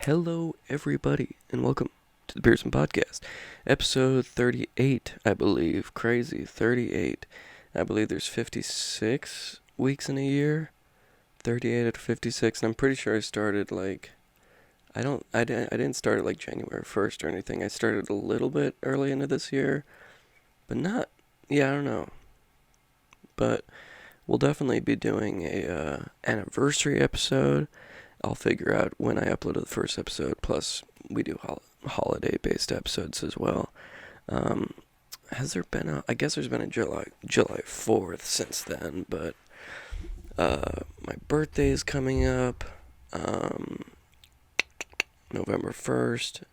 Hello, everybody, and welcome to the Pearson Podcast, episode 38, I believe. Crazy, 38. I believe there's 56 weeks in a year, 38 out of 56, and I'm pretty sure I started I didn't start it like January 1st or anything. I started a little bit early into this year, but not, I don't know. But we'll definitely be doing a anniversary episode. I'll figure out when I uploaded the first episode. Plus, we do holiday-based episodes as well. Has there been I guess there's been a July 4th since then, but my birthday is coming up, November 1st,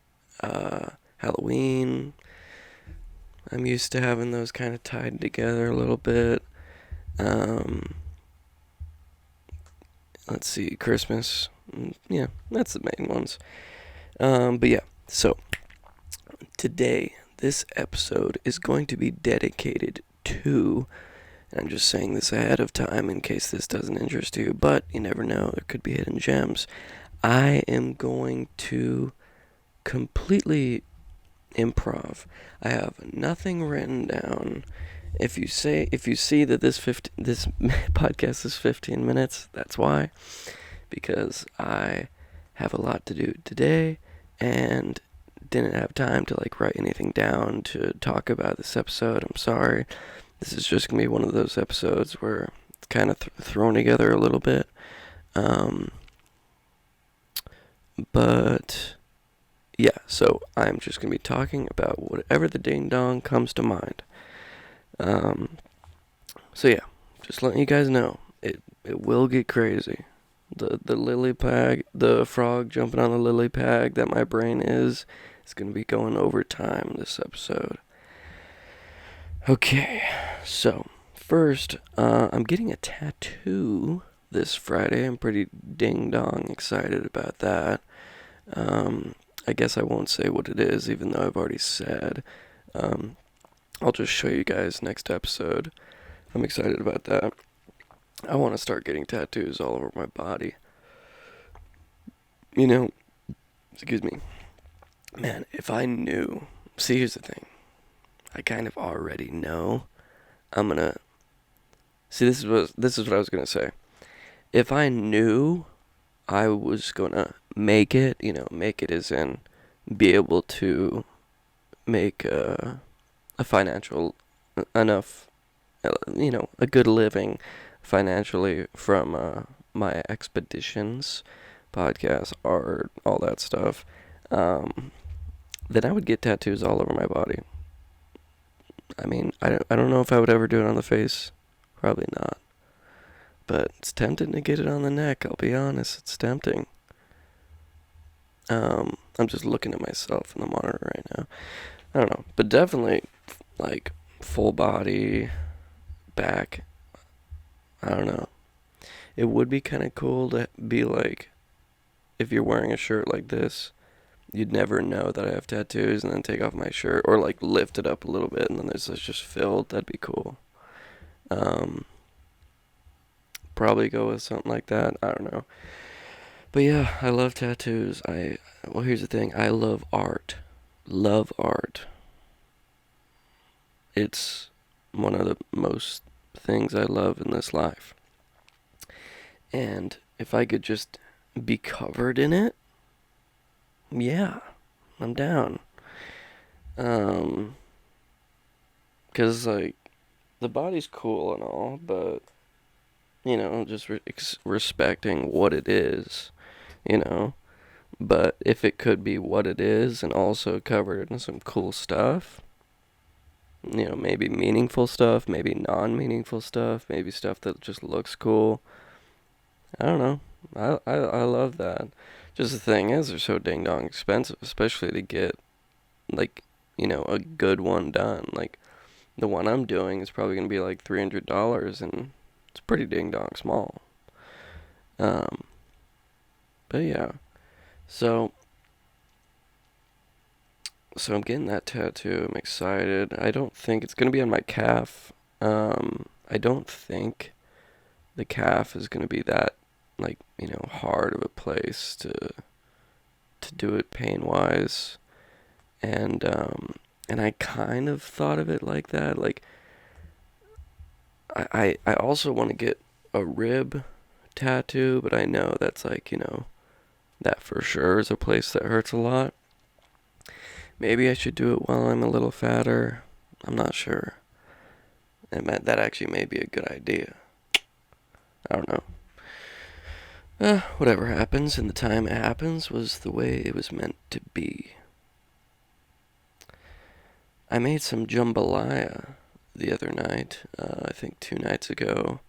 Halloween. I'm used to having those kind of tied together a little bit. Let's see, Christmas. Yeah, that's the main ones. But yeah, so today, this episode is going to be dedicated to, and I'm just saying this ahead of time in case this doesn't interest you, but you never know, there could be hidden gems. I am going to completely improv. I have nothing written down. If you see that this podcast is 15 minutes, that's why. Because I have a lot to do today and didn't have time to write anything down to talk about this episode. I'm sorry. This is just gonna be one of those episodes where it's kind of thrown together a little bit. But yeah, so I'm just gonna be talking about whatever the ding dong comes to mind. So yeah, just letting you guys know, it will get crazy. The lily pad, the frog jumping on the lily pad that my brain is going to be going over time this episode. Okay, so first, I'm getting a tattoo this Friday. I'm pretty ding-dong excited about that. I guess I won't say what it is, even though I've already said. I'll just show you guys next episode. I'm excited about that. I want to start getting tattoos all over my body. Excuse me. Man, if I knew... See, here's the thing. I kind of already know I'm gonna... See, this is what I was gonna say. If I knew I was gonna make it, make it as in be able to make a financial enough, a good living financially from my expeditions, podcast, art, all that stuff, then I would get tattoos all over my body. I mean, I don't know if I would ever do it on the face. Probably not. But it's tempting to get it on the neck, I'll be honest. It's tempting. I'm just looking at myself in the monitor right now. I don't know. But definitely, full body, back. I don't know. It would be kind of cool to be if you're wearing a shirt like this, you'd never know that I have tattoos, and then take off my shirt, or lift it up a little bit, and then it's just filled. That'd be cool. Probably go with something like that. I don't know. But yeah, I love tattoos. Well, here's the thing. I love art. Love art. It's one of the most things I love in this life. And if I could just be covered in it, yeah, I'm down. 'Cause the body's cool and all, but just respecting what it is, But if it could be what it is and also covered in some cool stuff, maybe meaningful stuff, maybe non-meaningful stuff, maybe stuff that just looks cool. I don't know. I love that. Just the thing is, they're so ding dong expensive, especially to get a good one done. The one I'm doing is probably gonna be $300, and it's pretty ding dong small. But yeah, so I'm getting that tattoo. I'm excited. I don't think it's gonna be on my calf. I don't think the calf is gonna be that hard of a place to do it pain-wise. And I kind of thought of it like that. Like, I also want to get a rib tattoo, but I know that's like, that for sure is a place that hurts a lot. Maybe I should do it while I'm a little fatter. I'm not sure. That actually may be a good idea. I don't know. Whatever happens in the time it happens was the way it was meant to be. I made some jambalaya the other night, I think 2 nights ago.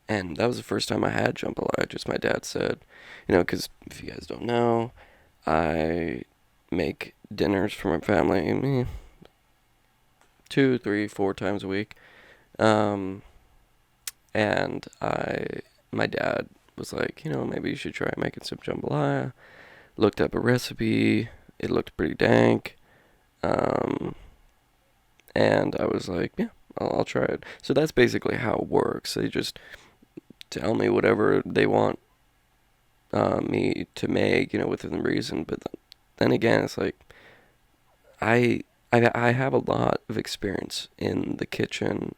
And that was the first time I had jambalaya, just my dad said. Because if you guys don't know, I make dinners for my family 2, 3, 4 times a week. And my dad was like, maybe you should try making some jambalaya. Looked up a recipe. It looked pretty dank. And I was like, yeah, I'll try it. So that's basically how it works. They just tell me whatever they want me to make, within reason. But then again, it's like I have a lot of experience in the kitchen,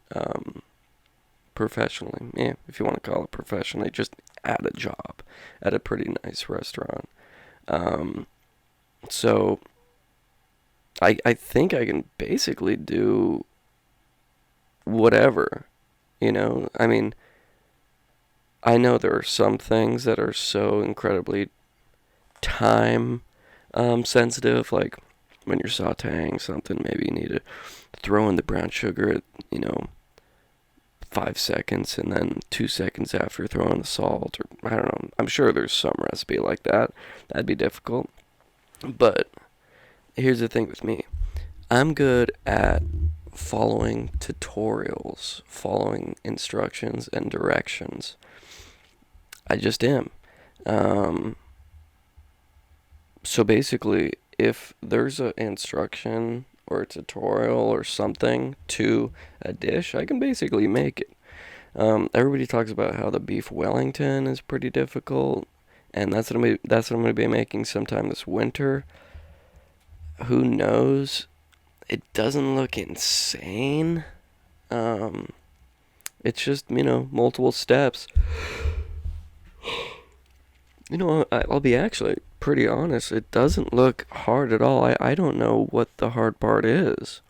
professionally. Yeah, if you want to call it professionally, just at a job, at a pretty nice restaurant. So I think I can basically do whatever, I mean, I know there are some things that are so incredibly time sensitive, like when you're sauteing something, maybe you need to throw in the brown sugar at, 5 seconds, and then 2 seconds after throw in the salt, or I don't know. I'm sure there's some recipe like that. That'd be difficult. But here's the thing with me. I'm good at following tutorials, following instructions and directions. I just am. So basically, if there's an instruction or a tutorial or something to a dish, I can basically make it. Everybody talks about how the beef Wellington is pretty difficult, and that's what I'm gonna be making sometime this winter. Who knows? It doesn't look insane. It's just, multiple steps. I'll be actually pretty honest. It doesn't look hard at all. I don't know what the hard part is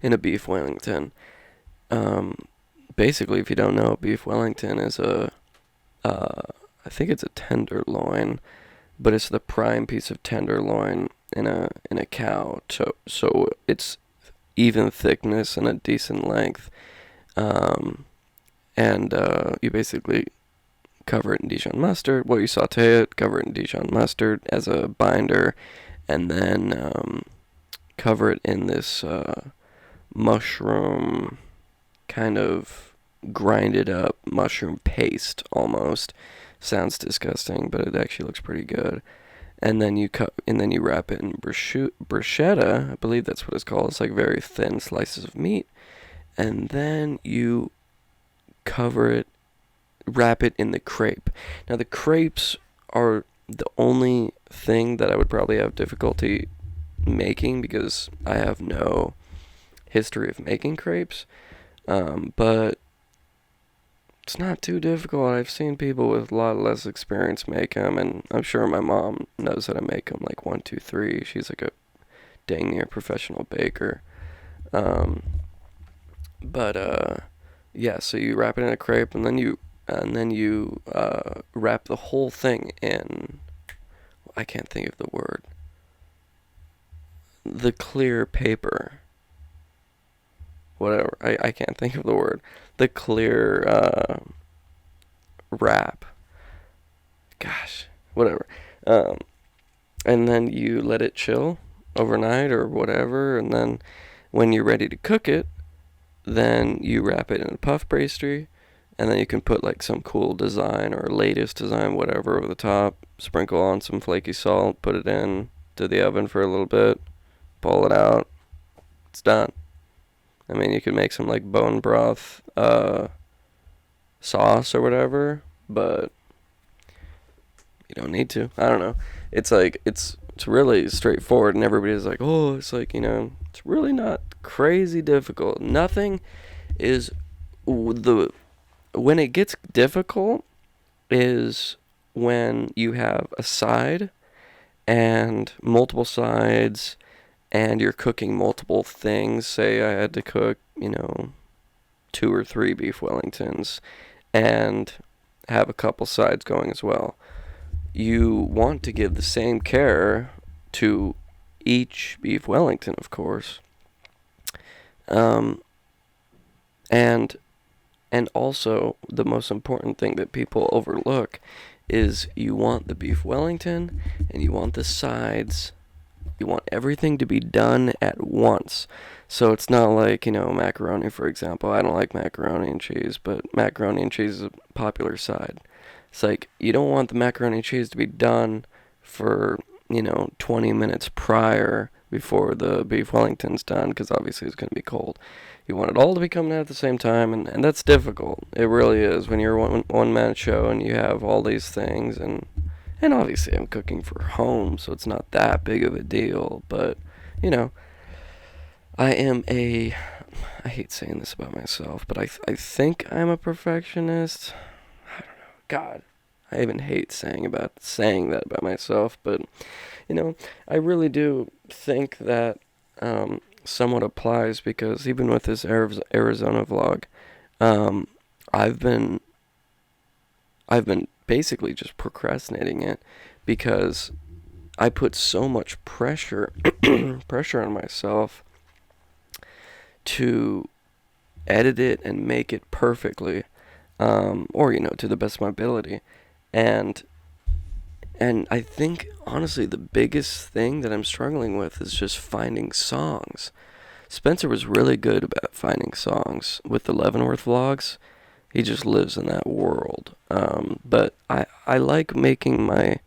in a beef Wellington. Basically, if you don't know, beef Wellington is I think it's a tenderloin, but it's the prime piece of tenderloin in a cow. So it's even thickness and a decent length. And you basically cover it in Dijon mustard. Well, you saute it, cover it in Dijon mustard as a binder, and then cover it in this mushroom, kind of grinded up mushroom paste almost. Sounds disgusting, but it actually looks pretty good. And then you wrap it in bruschetta. I believe that's what it's called. It's like very thin slices of meat, and then you wrap it in the crepe. Now, the crepes are the only thing that I would probably have difficulty making because I have no history of making crepes. But it's not too difficult. I've seen people with a lot less experience make them, and I'm sure my mom knows how to make them like 1, 2, 3. She's like a dang near professional baker. Yeah, so you wrap it in a crepe, and then you wrap the whole thing in, I can't think of the word, the clear paper. Whatever, I can't think of the word. The clear wrap. Gosh, whatever. And then you let it chill overnight or whatever, and then when you're ready to cook it, then you wrap it in a puff pastry, and then you can put like some cool design or latest design, whatever, over the top, sprinkle on some flaky salt, put it in to the oven for a little bit, pull it out, it's done. I mean, you could make some like bone broth sauce or whatever, but you don't need to. I don't know. it's like it's really straightforward, and everybody's like, oh, it's like, it's really not crazy difficult. Nothing is the when it gets difficult is when you have a side and multiple sides and you're cooking multiple things. Say I had to cook, 2 or 3 beef Wellingtons and have a couple sides going as well. You want to give the same care to each beef Wellington, of course. And also the most important thing that people overlook is you want the beef Wellington and you want the sides. You want everything to be done at once. So it's not like, macaroni, for example. I don't like macaroni and cheese, but macaroni and cheese is a popular side. It's like, you don't want the macaroni and cheese to be done for, 20 minutes prior before the beef Wellington's done, because obviously it's going to be cold. You want it all to be coming out at the same time, and that's difficult. It really is when you're a one-man show and you have all these things, and obviously I'm cooking for home, so it's not that big of a deal, but, I hate saying this about myself, but I think I'm a perfectionist. I don't know. God, I even hate saying that about myself, but, I really do think that somewhat applies, because even with this Arizona vlog, I've been basically just procrastinating it because I put so much pressure on myself to edit it and make it perfectly, or to the best of my ability, and I think honestly the biggest thing that I'm struggling with is just finding songs. Spencer was really good about finding songs with the Leavenworth vlogs. He just lives in that world. But I like making my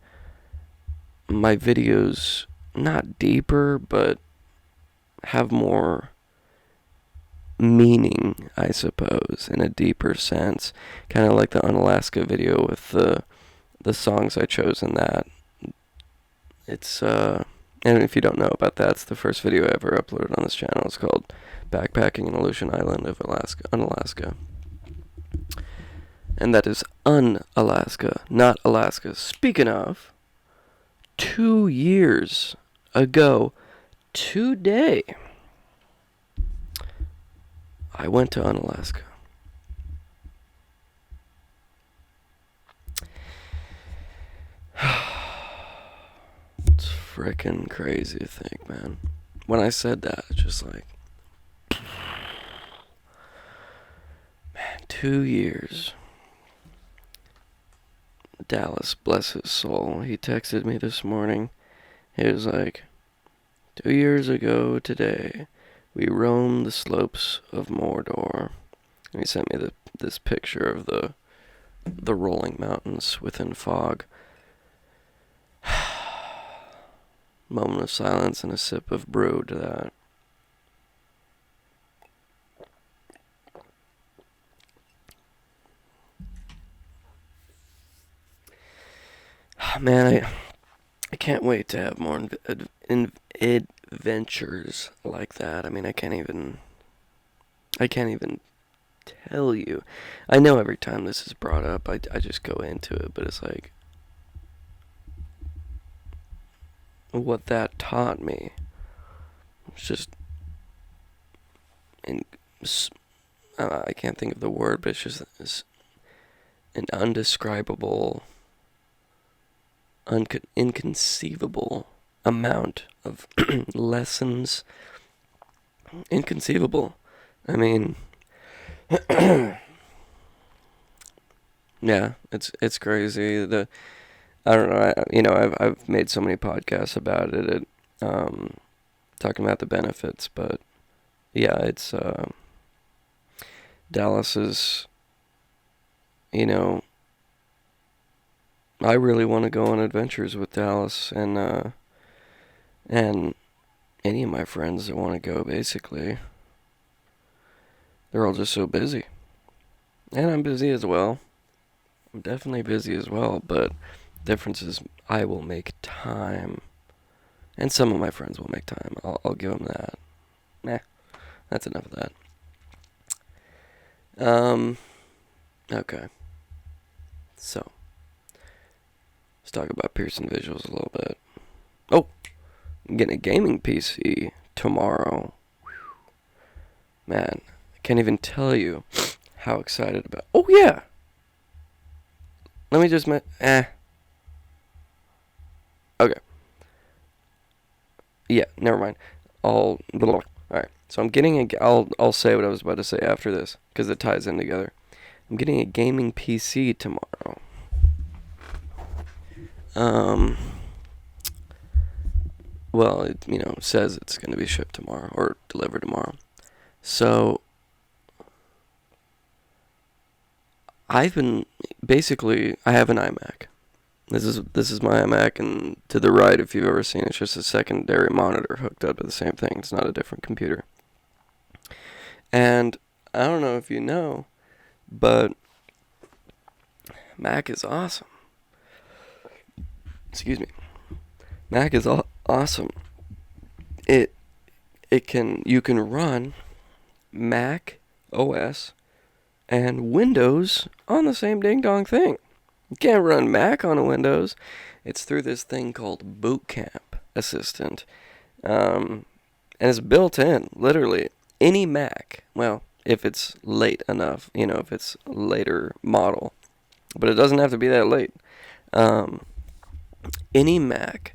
videos not deeper, but have more meaning, I suppose, in a deeper sense. Kind of like the Unalaska video with the songs I chose in that. It's and if you don't know about that, it's the first video I ever uploaded on this channel. It's called Backpacking in Aleutian Island of Unalaska. And that is Unalaska, not Alaska. Speaking of, 2 years ago today, I went to Unalaska. It's frickin' crazy to think, man. When I said that, it's just like, man, 2 years. Dallas, bless his soul, he texted me this morning. He was like, 2 years ago today, we roamed the slopes of Mordor. And he sent me this picture of the rolling mountains within fog. Moment of silence and a sip of brew to that. Man, I can't wait to have more adventures like that. I mean, I can't even tell you. I know every time this is brought up, I just go into it, but it's like, what that taught me. It's just, I can't think of the word, but it's just an undescribable, inconceivable amount of lessons. Inconceivable. I mean, yeah, it's crazy. I don't know. I've made so many podcasts about it. Talking about the benefits, but yeah, it's Dallas is. I really want to go on adventures with Dallas and any of my friends that want to go. Basically, they're all just so busy, and I'm busy as well. I'm definitely busy as well, but difference is I will make time. And some of my friends will make time. I'll give them that. Nah, that's enough of that. Okay. So, let's talk about Pearson visuals a little bit. Oh, I'm getting a gaming PC tomorrow. Man, I can't even tell you how excited about. Oh yeah. Let me just Okay. Yeah, never mind. All right. So I'm getting I'll say what I was about to say after this because it ties in together. I'm getting a gaming PC tomorrow. Well, it says it's going to be shipped tomorrow or delivered tomorrow. So I have an iMac. This is my iMac, and to the right, if you've ever seen it, it's just a secondary monitor hooked up to the same thing. It's not a different computer. And I don't know if you know, but Mac is awesome. Excuse me. Mac is awesome. You can run Mac OS and Windows on the same ding dong thing. You can't run Mac on a Windows. It's through this thing called Boot Camp Assistant. And it's built in, literally. Any Mac, well, if it's late enough, if it's a later model. But it doesn't have to be that late. Any Mac,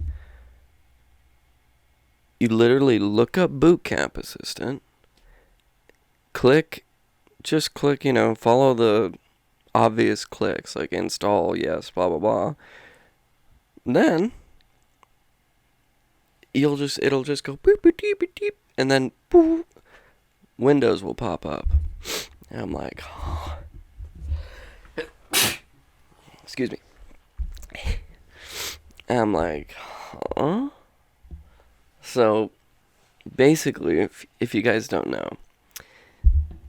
you literally look up Boot Camp Assistant, just click, follow the obvious clicks, like install, yes, blah, blah, blah. Then, it'll just go boop, boop, boop, boop, boop, and then boop, Windows will pop up. And I'm like, oh. Excuse me. And I'm like, huh? So, basically, if you guys don't know,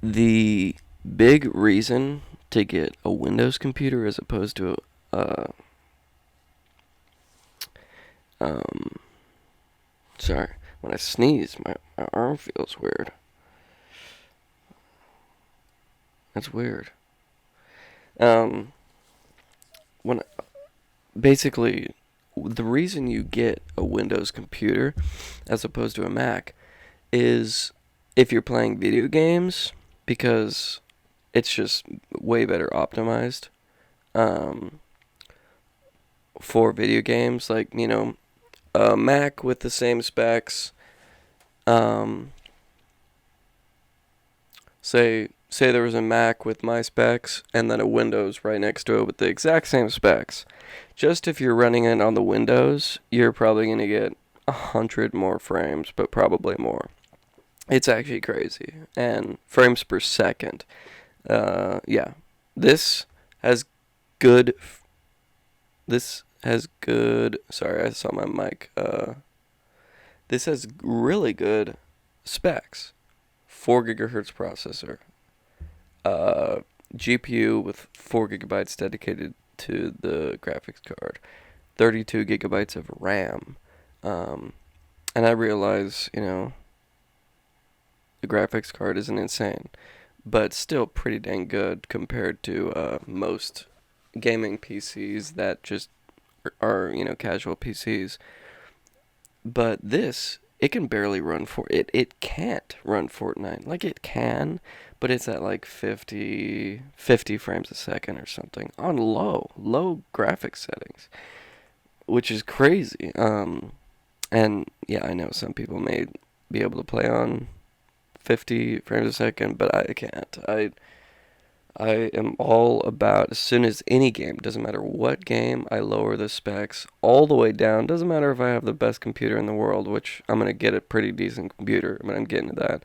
the big reason to get a Windows computer as opposed to sorry, when I sneeze, my arm feels weird. That's weird. Basically, the reason you get a Windows computer as opposed to a Mac is if you're playing video games, because it's just way better optimized for video games. Like, a Mac with the same specs. Say there was a Mac with my specs and then a Windows right next to it with the exact same specs. Just if you're running it on the Windows, you're probably going to get 100 more frames, but probably more. It's actually crazy. And frames per second. Yeah. This has good... Sorry, I saw my mic. This has really good specs. 4 gigahertz processor. GPU with 4 gigabytes dedicated to the graphics card. 32 gigabytes of RAM. And I realize, the graphics card isn't insane, but still pretty dang good compared to most gaming PCs that just are, casual PCs. But this, it can barely run it can't run Fortnite. Like, it can, but it's at like 50 frames a second or something on low graphics settings, which is crazy. And yeah, I know some people may be able to play on 50 frames a second, but I can't. I am all about, as soon as any game, doesn't matter what game, I lower the specs all the way down. Doesn't matter if I have the best computer in the world, which I'm going to get a pretty decent computer, but I'm getting to that.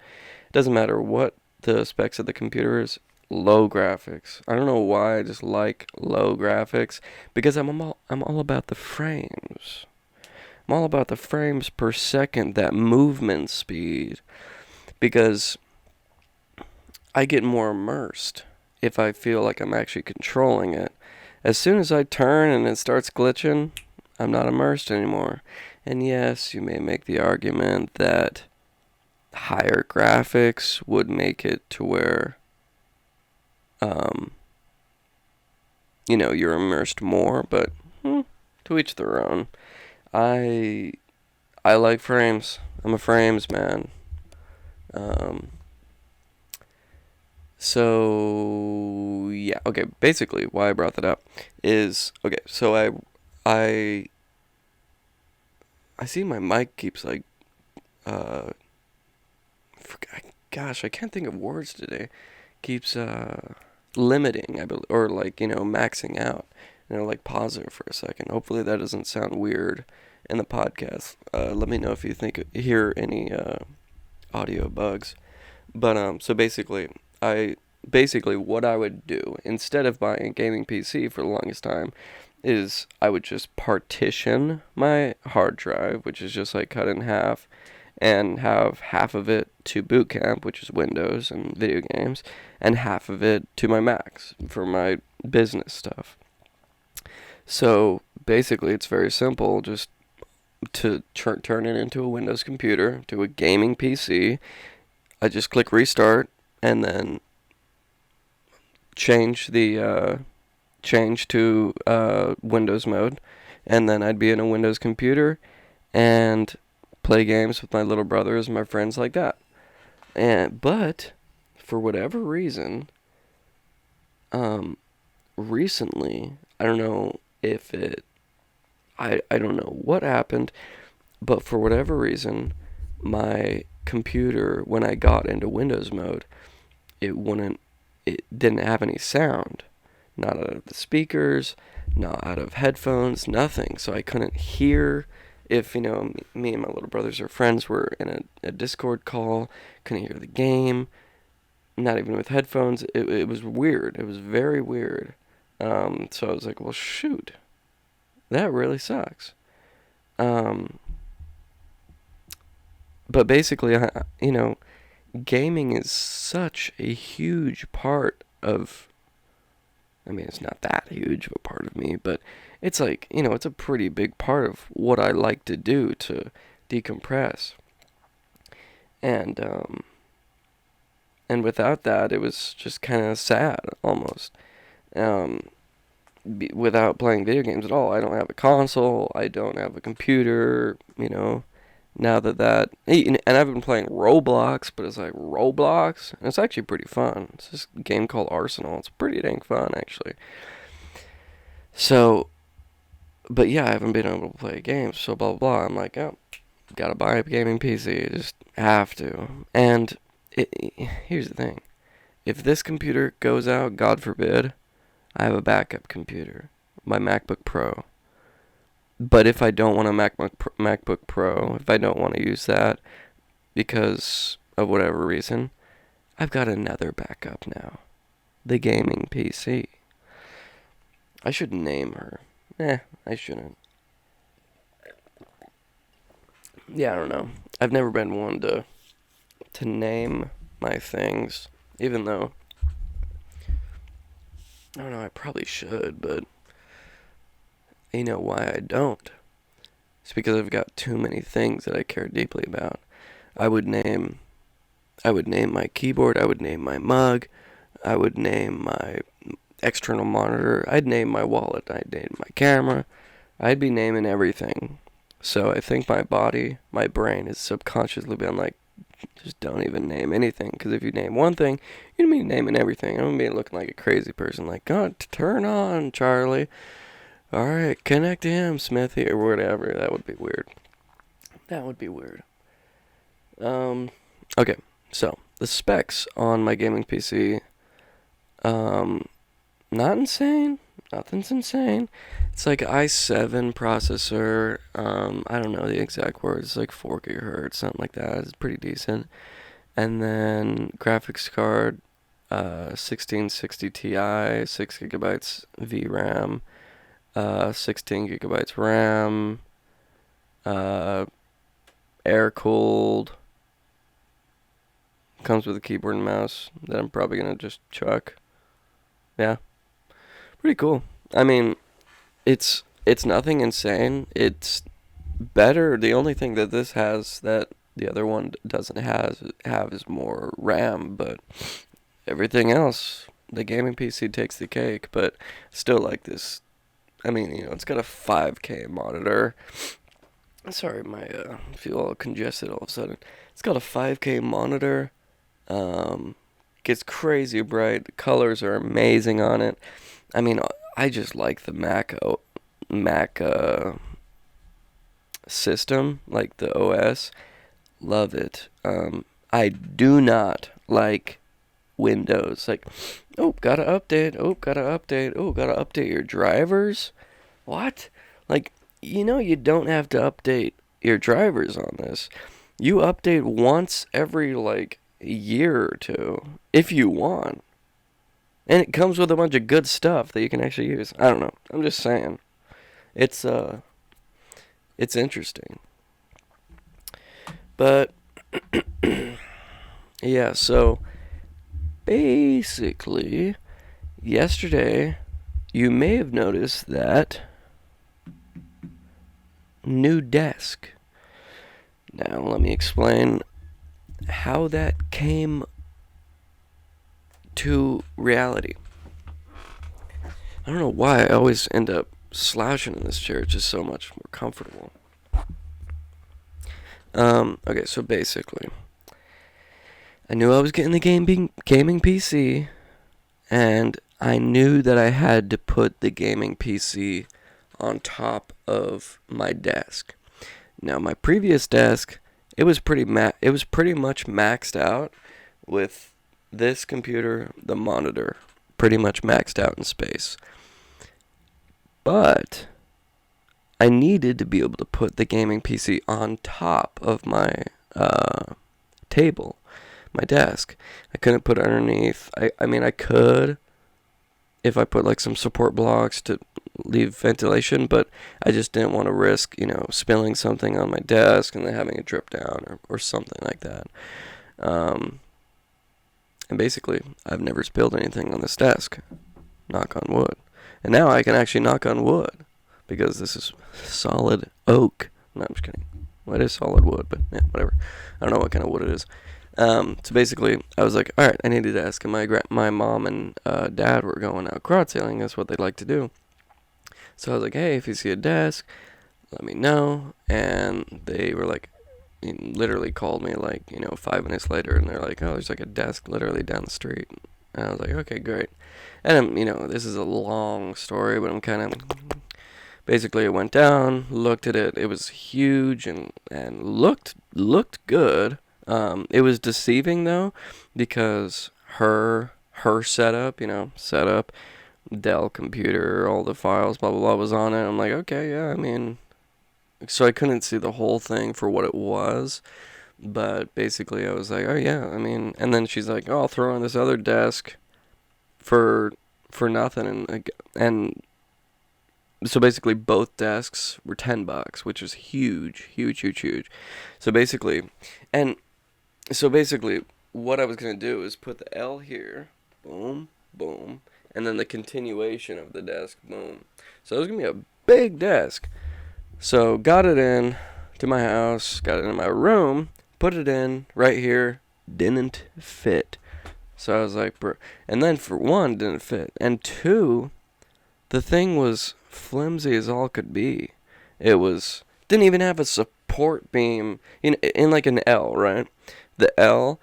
Doesn't matter what the specs of the computer is, low graphics. I don't know why, I just like low graphics, because I'm all about the frames. I'm all about the frames per second, that movement speed, because I get more immersed if I feel like I'm actually controlling it. As soon as I turn and it starts glitching, I'm not immersed anymore. And yes, you may make the argument that higher graphics would make it to where, um, you're immersed more, but to each their own. I I like frames. I'm a frames man. Um, so yeah, okay. Basically, why I brought that up is okay. So I I see my mic keeps like uh, gosh, I can't think of words today. Keeps limiting, I believe, or like maxing out. Like pause there for a second. Hopefully that doesn't sound weird in the podcast. Let me know if you hear any audio bugs. But so basically what I would do instead of buying a gaming PC for the longest time is I would just partition my hard drive, which is just like cut in half, and have half of it to Boot Camp, which is Windows and video games, and half of it to my Macs for my business stuff. So basically, it's very simple. Just to turn it into a Windows computer, to a gaming PC, I just click restart and then change to Windows mode, and then I'd be in a Windows computer and play games with my little brothers and my friends like that. But for whatever reason, recently, I don't know if it I don't know what happened, but for whatever reason, my computer, when I got into Windows mode, it didn't have any sound. Not out of the speakers, not out of headphones, nothing. So I couldn't hear if, me and my little brothers or friends were in a Discord call, couldn't hear the game, not even with headphones. It was weird. It was very weird. So I was like, well, shoot, that really sucks. But basically, gaming is such a huge part of, I mean, it's not that huge of a part of me, but it's like, it's a pretty big part of what I like to do to decompress. And, and without that, it was just kind of sad, almost. Without playing video games at all. I don't have a console, I don't have a computer, now and I've been playing Roblox, but it's like Roblox, and it's actually pretty fun. It's this game called Arsenal. It's pretty dang fun, actually. So, but yeah, I haven't been able to play games, so blah, blah, blah. I'm like, oh, gotta buy a gaming PC. Just have to. And here's the thing. If this computer goes out, God forbid, I have a backup computer, my MacBook Pro. But if I don't want a MacBook Pro, if I don't want to use that because of whatever reason, I've got another backup now. The gaming PC. I should name her. I shouldn't. Yeah, I don't know. I've never been one to name my things, even though I don't know, I probably should, but you know why I don't? It's because I've got too many things that I care deeply about. I would name my keyboard, I would name my mug, I would name my external monitor, I'd name my wallet, I'd name my camera, I'd be naming everything. So I think my brain is subconsciously been like, just don't even name anything, because if you name one thing, you're going to be naming everything. I'm going to be looking like a crazy person, like, God, turn on, Charlie. Alright, connect to him, Smithy, or whatever. That would be weird. Okay, so, the specs on my gaming PC, not insane. Nothing's insane. It's like i7 processor. I don't know the exact words. It's like 4 gigahertz, something like that. It's pretty decent. And then graphics card, 1660 Ti, 6 gigabytes VRAM, 16 gigabytes RAM, air cooled. Comes with a keyboard and mouse that I'm probably gonna just chuck. Yeah. Pretty cool. I mean, it's it's nothing insane. It's better. The only thing that this has that the other one doesn't have is more RAM, but everything else, the gaming PC takes the cake. But still, like this, I mean, it's got a 5K monitor. Sorry, I feel all congested all of a sudden. It's got a 5K monitor. Gets crazy bright. The colors are amazing on it. I mean, I just like the Mac system, like the OS. Love it. I do not like Windows. Like, oh, gotta update. Oh, gotta update. Oh, gotta update your drivers. What? Like, you don't have to update your drivers on this. You update once every, like, year or two, if you want. And it comes with a bunch of good stuff that you can actually use. I don't know. I'm just saying. It's interesting. But, yeah, so, basically, yesterday, you may have noticed that new desk. Now, let me explain how that came to reality. I don't know why I always end up slouching in this chair. It's just so much more comfortable. Okay, so basically, I knew I was getting the gaming PC, and I knew that I had to put the gaming PC on top of my desk. Now, my previous desk, it was pretty much maxed out with this computer, the monitor, pretty much maxed out in space. But I needed to be able to put the gaming PC on top of my table, my desk. I couldn't put it underneath. I mean, I could if I put like some support blocks to leave ventilation, but I just didn't want to risk, spilling something on my desk and then having it drip down or something like that. And basically, I've never spilled anything on this desk. Knock on wood. And now I can actually knock on wood because this is solid oak. No, I'm just kidding. Well, it is solid wood, but yeah, whatever. I don't know what kind of wood it is. So basically, I was like, all right, I needed a desk. And my mom and dad were going out garage sailing. That's what they like to do. So I was like, hey, if you see a desk, let me know. And they were like, literally called me like, 5 minutes later. And they're like, oh, there's like a desk literally down the street. And I was like, okay, great. And, this is a long story, but I'm kind of... Basically, I went down, looked at it. It was huge and looked good. It was deceiving, though, because her setup, Dell computer, all the files, blah, blah, blah, was on it. I'm like, okay, yeah, so I couldn't see the whole thing for what it was. But basically, I was like, oh, yeah, and then she's like, oh, I'll throw on this other desk for nothing. And so basically, both desks were $10, which is huge. So basically, what I was going to do is put the L here, boom, boom, and then the continuation of the desk, boom. So it was going to be a big desk. So got it in to my house, got it in my room, put it in right here, didn't fit. So I was like, bro. And then for one, didn't fit. And two, the thing was flimsy as all could be. Didn't even have a support beam in like an L, right? The L,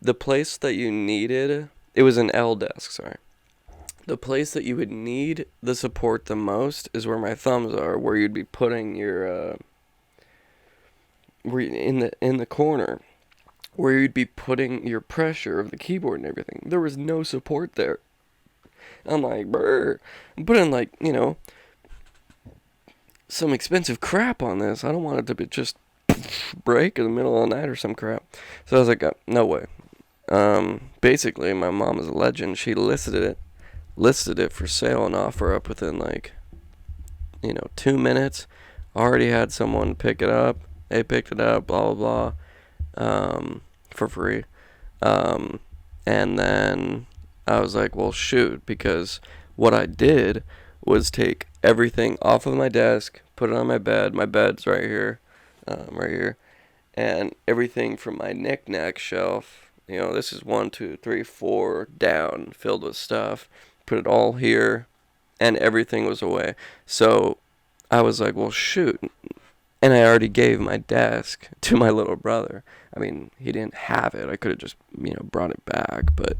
the place that you needed, it was an L desk, sorry. The place that you would need the support the most is where my thumbs are, where you'd be putting your, in the corner, where you'd be putting your pressure of the keyboard and everything. There was no support there. I'm like, brr. I'm putting like, some expensive crap on this. I don't want it to be just break in the middle of the night or some crap. So I was like, no way. Basically, my mom is a legend. She listed it for sale and offer up within 2 minutes. Already had someone pick it up. They picked it up, blah, blah, blah, for free. And then I was like, well, shoot, because what I did was take everything off of my desk, put it on my bed. My bed's right here, right here. And everything from my knick-knack shelf, this is 1, 2, 3, 4 down, filled with stuff. Put it all here, and everything was away. So I was like, well, shoot. And I already gave my desk to my little brother. I mean, he didn't have it. I could have just, brought it back. But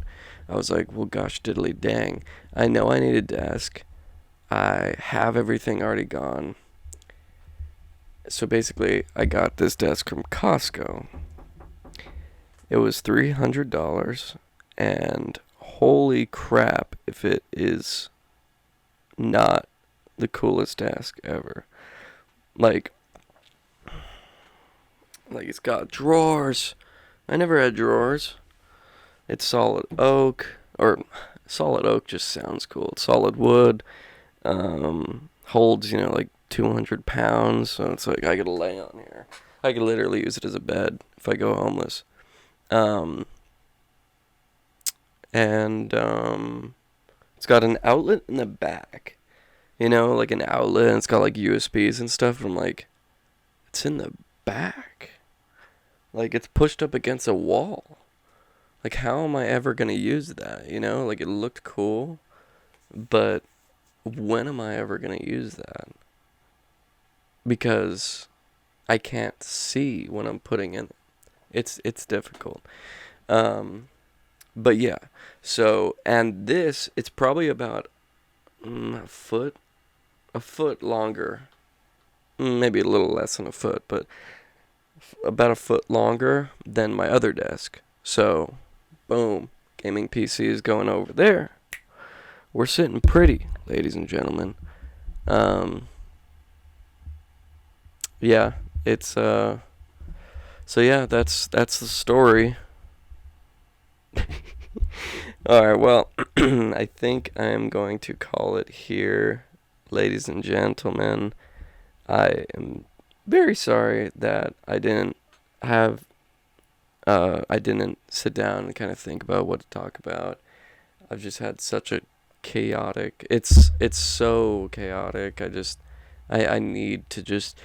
I was like, well, gosh diddly dang. I know I need a desk. I have everything already gone. So basically, I got this desk from Costco. It was $300. And holy crap if it is not the coolest desk ever. Like it's got drawers. I never had drawers. It's solid oak, or solid oak just sounds cool. It's solid wood. Holds, like 200 pounds. So it's like I could lay on here. I could literally use it as a bed if I go homeless. And it's got an outlet in the back. Like an outlet, and it's got like USBs and stuff. And I'm like, it's in the back. Like, it's pushed up against a wall. Like, how am I ever going to use that, Like, it looked cool, but when am I ever going to use that? Because I can't see when I'm putting in it. It's difficult. But yeah, so, and this, it's probably about a foot longer, maybe a little less than a foot, but about a foot longer than my other desk. So, boom, gaming PC is going over there. We're sitting pretty, ladies and gentlemen. Yeah, it's so yeah, that's the story. Alright, well, I think I am going to call it here, ladies and gentlemen. I am very sorry that I didn't sit down and kind of think about what to talk about. I've just had such a chaotic, it's so chaotic. I need to just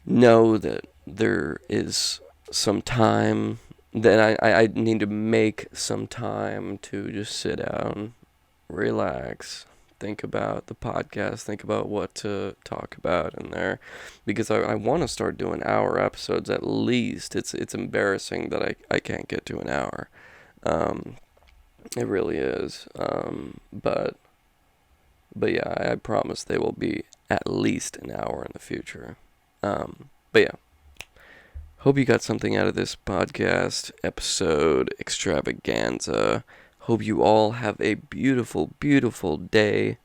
know that there is some time, that I need to make some time to just sit down, relax, think about the podcast, think about what to talk about in there, because I want to start doing hour episodes at least. It's embarrassing that I can't get to an hour. It really is. But yeah, I promise they will be at least an hour in the future. But yeah. Hope you got something out of this podcast episode extravaganza. Hope you all have a beautiful, beautiful day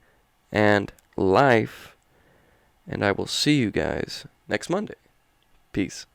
and life. And I will see you guys next Monday. Peace.